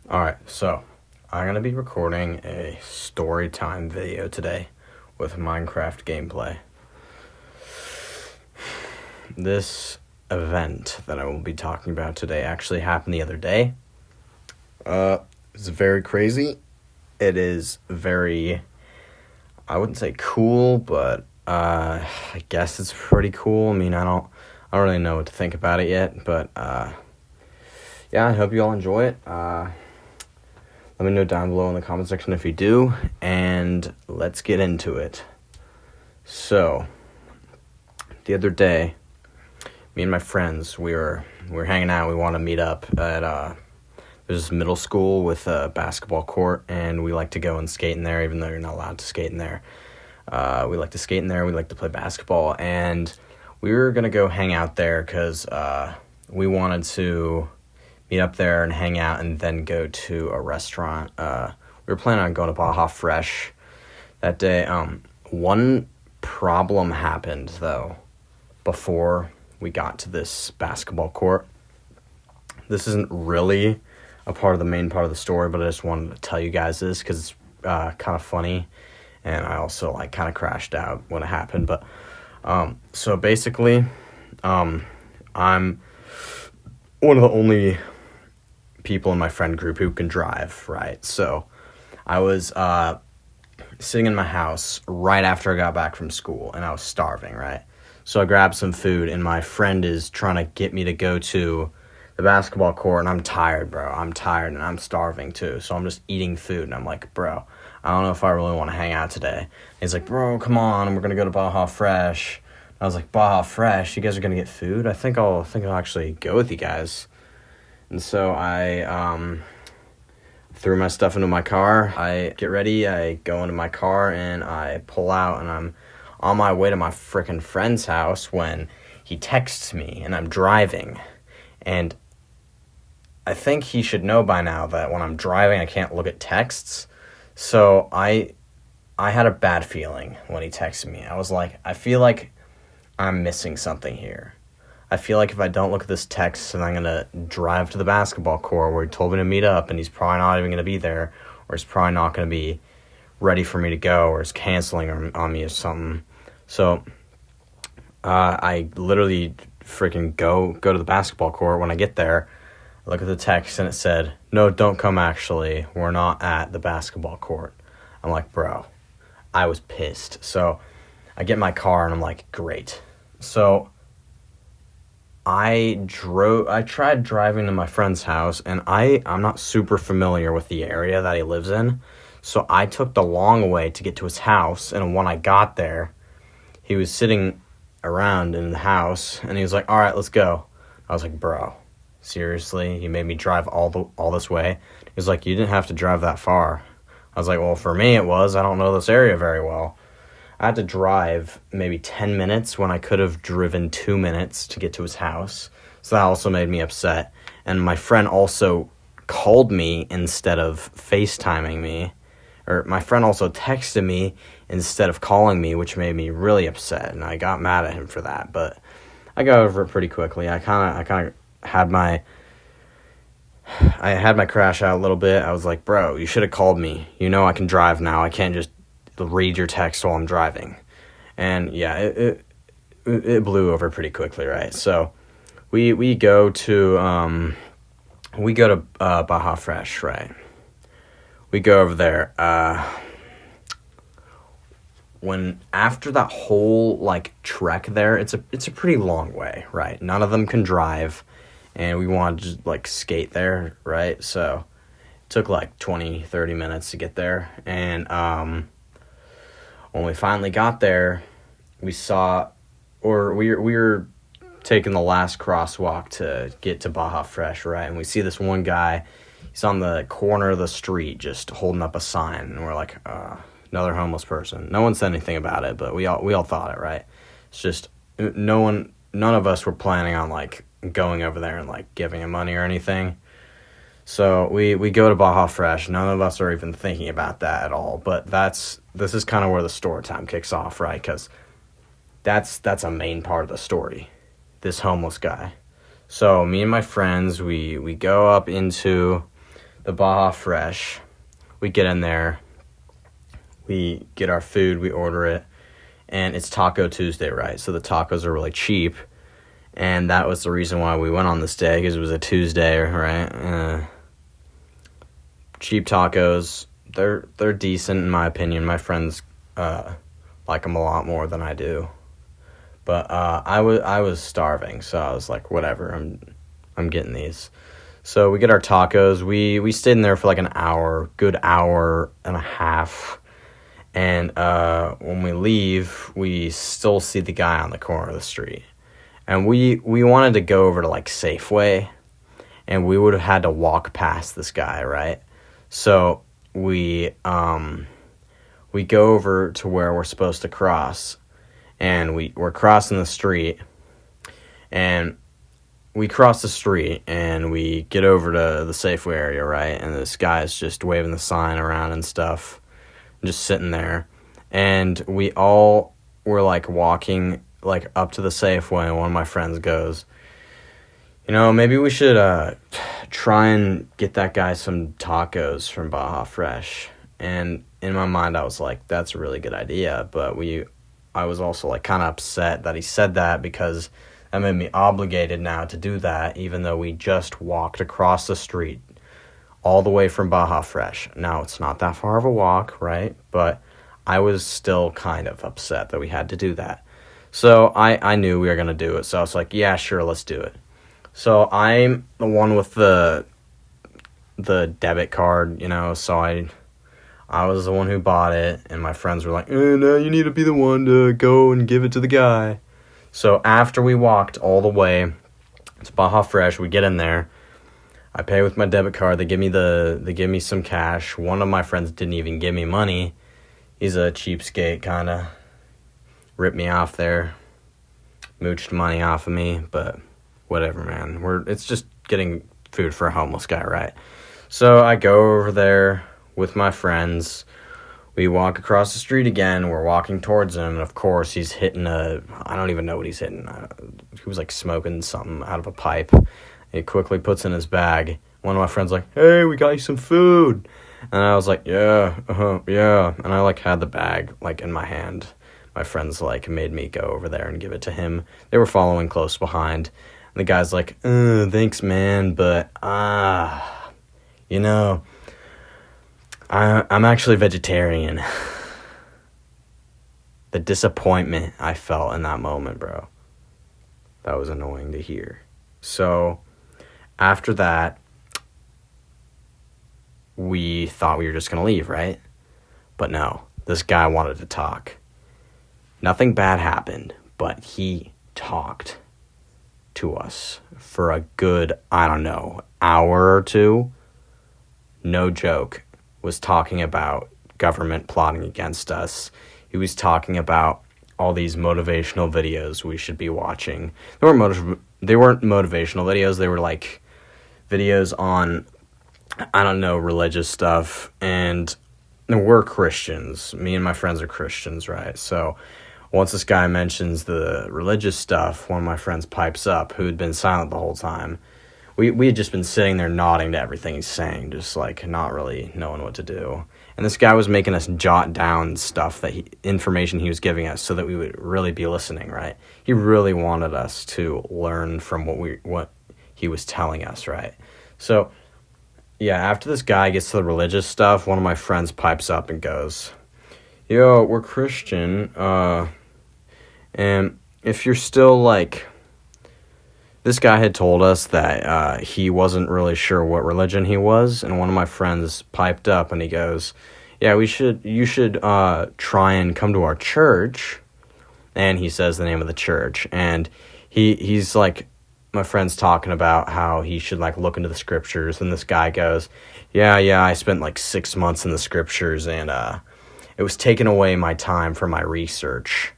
Alright, so I'm going to be recording a story time video today with Minecraft gameplay. This event that I will be talking about today actually happened the other day. It's very crazy. It is very, I wouldn't say cool, but I guess it's pretty cool. I mean, I don't really know what to think about it yet, but yeah, I hope you all enjoy it. Let me know down below in the comment section if you do, and let's get into it. So, the other day, me and my friends, we were hanging out. We wanted to meet up at there's this middle school with a basketball court, and we like to go and skate in there, even though you're not allowed to skate in there. We like to skate in there. We like to play basketball, and we were gonna go hang out there because we wanted to meet up there and hang out and then go to a restaurant. We were planning on going to Baja Fresh that day. One problem happened, though, before we got to this basketball court. This isn't really a part of the main part of the story, but I just wanted to tell you guys this because it's kind of funny, and I also kind of crashed out when it happened. But so basically, I'm one of the only people in my friend group who can drive, right? So I was sitting in my house right after I got back from school, and I was starving, right? So I grabbed some food, and my friend is trying to get me to go to the basketball court, and I'm tired, bro. I'm tired, and I'm starving too. So I'm just eating food, and I'm like, bro, I don't know if I really want to hang out today. And he's like, bro, come on, we're gonna go to Baja Fresh. I was like, Baja Fresh? You guys are gonna get food? I think I'll actually go with you guys. And so I threw my stuff into my car. I get ready, I go into my car, and I pull out, and I'm on my way to my frickin' friend's house when he texts me, and I'm driving. And I think he should know by now that when I'm driving, I can't look at texts. So I had a bad feeling when he texted me. I was like, I feel like I'm missing something here. I feel like if I don't look at this text and I'm going to drive to the basketball court where he told me to meet up and he's probably not even going to be there, or he's probably not going to be ready for me to go, or is canceling on me or something. So I literally freaking go to the basketball court. When I get there, I look at the text and it said, no, don't come actually. We're not at the basketball court. I'm like, bro, I was pissed. So I get in my car and I'm like, great. So I tried driving to my friend's house, and I'm not super familiar with the area that he lives in, so I took the long way to get to his house, and when I got there, he was sitting around in the house, and he was like, all right, let's go. I was like, bro, seriously? You made me drive all this way? He was like, you didn't have to drive that far. I was like, well, for me it was. I don't know this area very well. I had to drive maybe 10 minutes when I could have driven 2 minutes to get to his house. So that also made me upset. And my friend also called me instead of FaceTiming me. Or my friend also texted me instead of calling me, which made me really upset. And I got mad at him for that. But I got over it pretty quickly. I kind of had my crash out a little bit. I was like, bro, you should have called me. You know I can drive now. I can't just read your text while I'm driving. And yeah, it blew over pretty quickly, right? So we go to Baja Fresh, right? We go over there. When after that whole trek there, it's a pretty long way, right? None of them can drive, and we wanted to just skate there, right? So it took 20-30 minutes to get there, and when we finally got there, we were taking the last crosswalk to get to Baja Fresh, right? And we see this one guy, he's on the corner of the street just holding up a sign, and we're like, another homeless person. No one said anything about it, but we all thought it, right? It's just none of us were planning on going over there and giving him money or anything. So we go to Baja Fresh. None of us are even thinking about that at all. But this is kind of where the story time kicks off, right? Because that's a main part of the story. This homeless guy. So me and my friends, we go up into the Baja Fresh. We get in there, we get our food, we order it, and it's Taco Tuesday, right? So the tacos are really cheap, and that was the reason why we went on this day, because it was a Tuesday, right? Cheap tacos, they're decent in my opinion. My friends like them a lot more than I do, but I was starving, so I was like, whatever, I'm getting these. So we get our tacos. We stayed in there for like an hour, good hour and a half. And when we leave, we still see the guy on the corner of the street. And we wanted to go over to like Safeway, and we would have had to walk past this guy, right? So we go over to where we're supposed to cross, and we're crossing the street, and we cross the street, and we get over to the Safeway area, right? And this guy's just waving the sign around and stuff, just sitting there. And we all were, like, walking, like, up to the Safeway, and one of my friends goes, maybe we should try and get that guy some tacos from Baja Fresh. And in my mind, I was like, that's a really good idea. But I was also, like, kind of upset that he said that, because that made me obligated now to do that, even though we just walked across the street all the way from Baja Fresh. Now, it's not that far of a walk, right? But I was still kind of upset that we had to do that. So I knew we were going to do it. So I was like, yeah, sure, let's do it. So I'm the one with the debit card, so I was the one who bought it, and my friends were like, no, you need to be the one to go and give it to the guy. So after we walked all the way to Baja Fresh, we get in there. I pay with my debit card. They give me some cash. One of my friends didn't even give me money. He's a cheapskate, kind of ripped me off there, mooched money off of me, but whatever, man. It's just getting food for a homeless guy, right? So I go over there with my friends. We walk across the street again. We're walking towards him, and of course, he's hitting I don't even know what he's hitting. He was, like, smoking something out of a pipe. He quickly puts in his bag. One of my friends like, hey, we got you some food. And I was like, yeah. And I, like, had the bag, like, in my hand. My friends, like, made me go over there and give it to him. They were following close behind. And the guy's like, thanks, man, but, I'm actually vegetarian. The disappointment I felt in that moment, bro. That was annoying to hear. So, after that, we thought we were just going to leave, right? But no, this guy wanted to talk. Nothing bad happened, but he talked to us for a good, hour or two. No joke. Was talking about government plotting against us. He was talking about all these motivational videos we should be watching. They weren't motivational videos. They were like videos on, religious stuff. And we're Christians. Me and my friends are Christians, right? So once this guy mentions the religious stuff, one of my friends pipes up, who had been silent the whole time. We had just been sitting there nodding to everything he's saying, just, like, not really knowing what to do. And this guy was making us jot down stuff, information he was giving us, so that we would really be listening, right? He really wanted us to learn from what he was telling us, right? So, yeah, after this guy gets to the religious stuff, one of my friends pipes up and goes, yo, we're Christian, and if you're still, like... This guy had told us that he wasn't really sure what religion he was, and one of my friends piped up and he goes, yeah, you should try and come to our church. And he says the name of the church, and he's like, my friend's talking about how he should, like, look into the scriptures, and this guy goes, yeah, I spent like 6 months in the scriptures, and it was taking away my time for my research.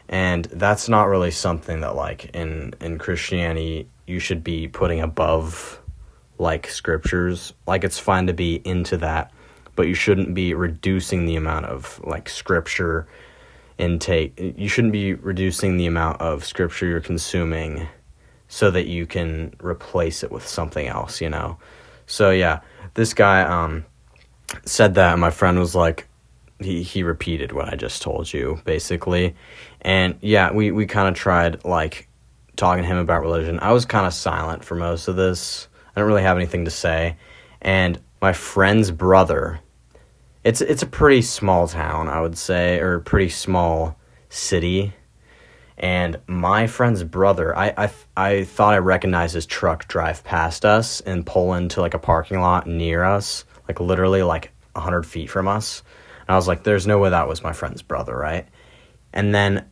And that's not really something that, like, in Christianity you should be putting above, like, scriptures. Like, it's fine to be into that, but you shouldn't be reducing the amount of, like, scripture intake. You shouldn't be reducing the amount of scripture you're consuming so that you can replace it with something else, So, yeah, this guy said that, and my friend was like, he repeated what I just told you, basically. And yeah, we kind of tried like talking to him about religion. I was kind of silent for most of this. I don't really have anything to say. And my friend's brother, it's a pretty small town, I would say, or pretty small city. And my friend's brother, I thought I recognized his truck drive past us and pull into like a parking lot near us, like literally like 100 feet from us. And I was like, there's no way that was my friend's brother, right? And then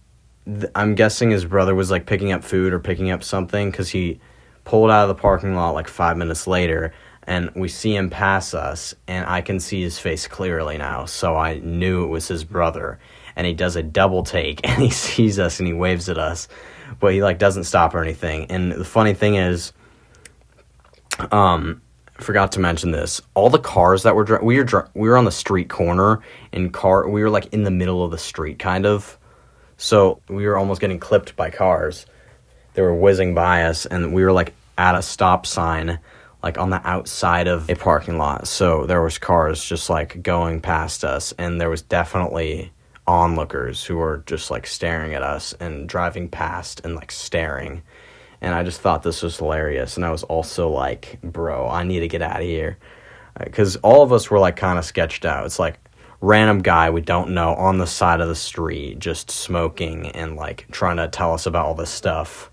I'm guessing his brother was like picking up food or picking up something, because he pulled out of the parking lot like 5 minutes later, and we see him pass us, and I can see his face clearly now, so I knew it was his brother. And he does a double take, and he sees us, and he waves at us, but he like doesn't stop or anything. And the funny thing is, forgot to mention this. All the cars that we were on the street corner, and we were like in the middle of the street, kind of. So we were almost getting clipped by cars. They were whizzing by us, and we were like at a stop sign, like on the outside of a parking lot. So there was cars just like going past us, and there was definitely onlookers who were just like staring at us and driving past and like staring. And I just thought this was hilarious. And I was also like, bro, I need to get out of here. Because all of us were like kind of sketched out. It's like random guy we don't know on the side of the street just smoking and like trying to tell us about all this stuff.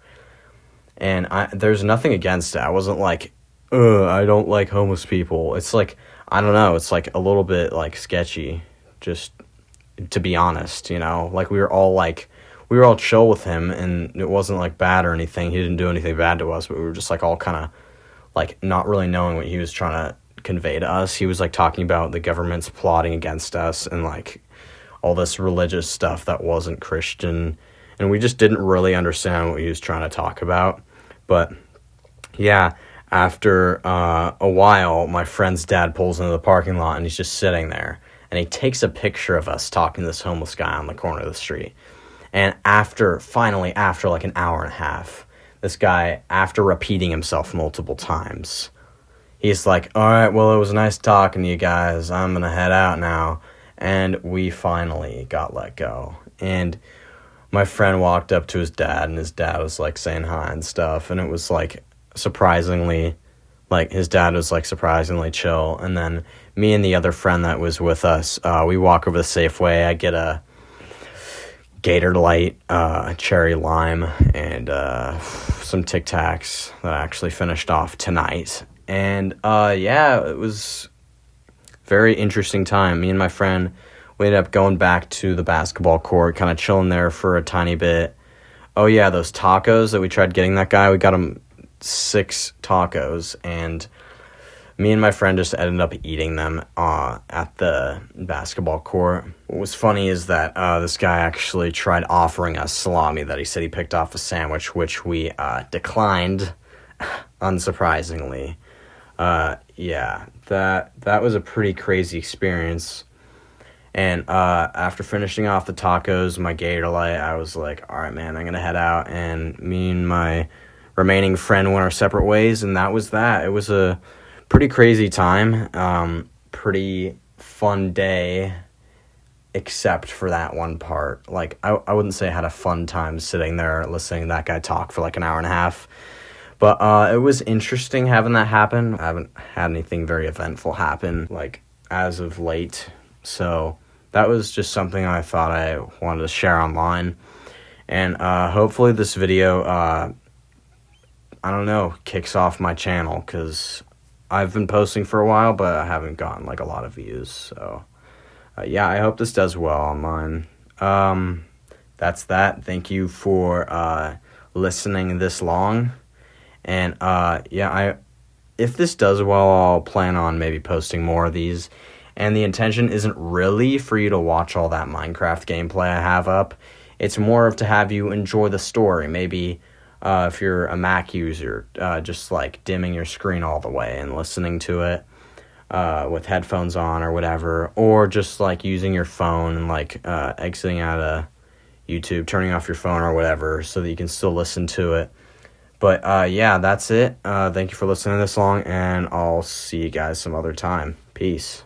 And there's nothing against it. I wasn't like, I don't like homeless people. It's like, I don't know. It's like a little bit like sketchy, just to be honest, you know? Like we were all chill with him, and it wasn't like bad or anything. He didn't do anything bad to us, but we were just like all kind of like not really knowing what he was trying to convey to us. He was like talking about the government's plotting against us and like all this religious stuff that wasn't Christian, and we just didn't really understand what he was trying to talk about. But yeah, after a while, my friend's dad pulls into the parking lot, and he's just sitting there, and he takes a picture of us talking to this homeless guy on the corner of the street. And finally after like an hour and a half, this guy, after repeating himself multiple times, he's like, all right, well, it was nice talking to you guys. I'm going to head out now. And we finally got let go. And my friend walked up to his dad, and his dad was like saying hi and stuff. And it was like surprisingly, like his dad was like surprisingly chill. And then me and the other friend that was with us, we walk over the Safeway. I get a Gator Light, cherry lime, and some Tic Tacs that I actually finished off tonight. And yeah, it was a very interesting time. Me and my friend, we ended up going back to the basketball court, kind of chilling there for a tiny bit. Oh yeah, those tacos that we tried getting that guy, we got him 6 tacos, and me and my friend just ended up eating them at the basketball court. What was funny is that this guy actually tried offering us salami that he said he picked off a sandwich, which we declined, unsurprisingly. Yeah, that was a pretty crazy experience. And after finishing off the tacos, my Gator Light, I was like, all right, man, I'm going to head out. And me and my remaining friend went our separate ways, and that was that. It was a pretty crazy time, pretty fun day, except for that one part. Like, I wouldn't say I had a fun time sitting there listening to that guy talk for like an hour and a half, but it was interesting having that happen. I haven't had anything very eventful happen, like, as of late, so that was just something I thought I wanted to share online, and hopefully this video, I don't know, kicks off my channel, because I've been posting for a while, but I haven't gotten like a lot of views. So yeah, I hope this does well on mine. That's that. Thank you for listening this long. And yeah, if this does well, I'll plan on maybe posting more of these. And the intention isn't really for you to watch all that Minecraft gameplay I have up. It's more of to have you enjoy the story. Maybe if you're a Mac user, just like dimming your screen all the way and listening to it with headphones on or whatever, or just like using your phone and like exiting out of YouTube, turning off your phone or whatever, so that you can still listen to it. But yeah, that's it. Thank you for listening this long, and I'll see you guys some other time. Peace.